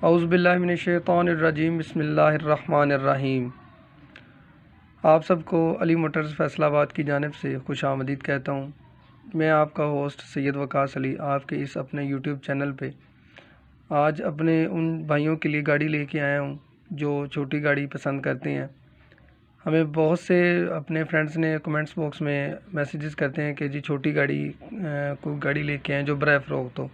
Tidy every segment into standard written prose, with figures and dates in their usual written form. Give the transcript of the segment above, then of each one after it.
औज़ुबिल्लाहि मिनश्शैतानिर्रजीम बिस्मिल्लाहिर्रहमानिर्रहीम। आप सबको अली मोटर्स फैसलाबाद की जानिब से खुश आमदीद कहता हूँ। मैं आपका होस्ट सैयद वकास अली आपके इस अपने यूट्यूब चैनल पे आज अपने उन भाइयों के लिए गाड़ी लेके आया हूँ जो छोटी गाड़ी पसंद करते हैं। हमें बहुत से अपने फ्रेंड्स ने कमेंट्स बॉक्स में मैसेजेस करते हैं कि जी छोटी गाड़ी कोई गाड़ी लेके आएँ जो बराए फ़रोख्त।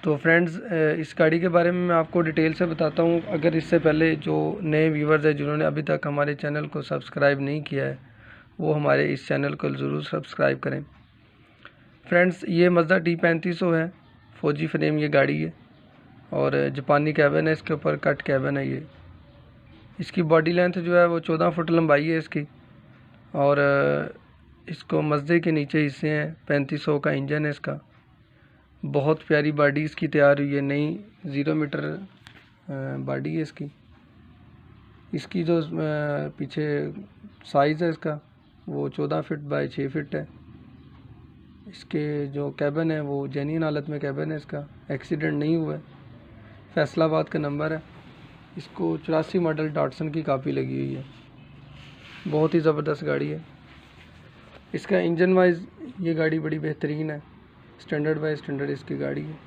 तो फ्रेंड्स, इस गाड़ी के बारे में मैं आपको डिटेल से बताता हूँ। अगर इससे पहले जो नए व्यूवर्स हैं जिन्होंने अभी तक हमारे चैनल को सब्सक्राइब नहीं किया है वो हमारे इस चैनल को ज़रूर सब्सक्राइब करें। फ्रेंड्स, ये मज़दा T3500 है, फौजी फ्रेम ये गाड़ी है और जापानी कैबिन है, इसके ऊपर कट कैबिन है। ये इसकी बॉडी लेंथ जो है वो 14 फुट लंबाई है इसकी और इसको मज़दे के नीचे हिस्से हैं। 3500 का इंजन है इसका। बहुत प्यारी बॉडी इसकी तैयार हुई है, नई 0 मीटर बॉडी है इसकी। इसकी जो पीछे साइज़ है इसका वो 14 फीट बाय 6 फीट है। इसके जो कैबिन है वो जेन्युइन हालत में कैबिन है इसका, एक्सीडेंट नहीं हुआ है। फैसलाबाद का नंबर है। इसको 84 मॉडल डॉटसन की कापी लगी हुई है। बहुत ही ज़बरदस्त गाड़ी है। इसका इंजन वाइज ये गाड़ी बड़ी बेहतरीन है। स्टैंडर्ड बाय स्टैंडर्ड इसकी गाड़ी है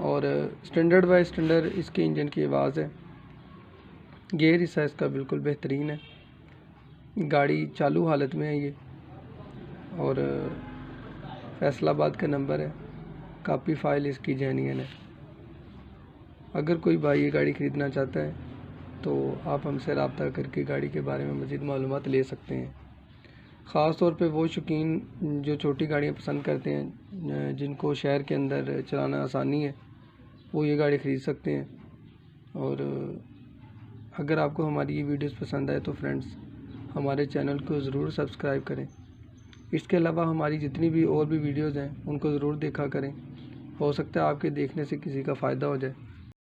और स्टैंडर्ड बाय स्टैंडर्ड इसके इंजन की आवाज़ है। गियर हिस्सा इसका बिल्कुल बेहतरीन है। गाड़ी चालू हालत में है ये और फैसलाबाद का नंबर है। कापी फ़ाइल इसकी जेन्युइन है। अगर कोई भाई ये गाड़ी ख़रीदना चाहता है तो आप हमसे रब्ता करके गाड़ी के बारे में मज़ीद मालूमात ले सकते हैं। ख़ास तौर पे वो शौकीन जो छोटी गाड़ियाँ पसंद करते हैं, जिनको शहर के अंदर चलाना आसानी है, वो ये गाड़ी ख़रीद सकते हैं। और अगर आपको हमारी ये वीडियोस पसंद आए तो फ्रेंड्स हमारे चैनल को ज़रूर सब्सक्राइब करें। इसके अलावा हमारी जितनी भी और भी वीडियोज़ हैं उनको ज़रूर देखा करें। हो सकता है आपके देखने से किसी का फ़ायदा हो जाए।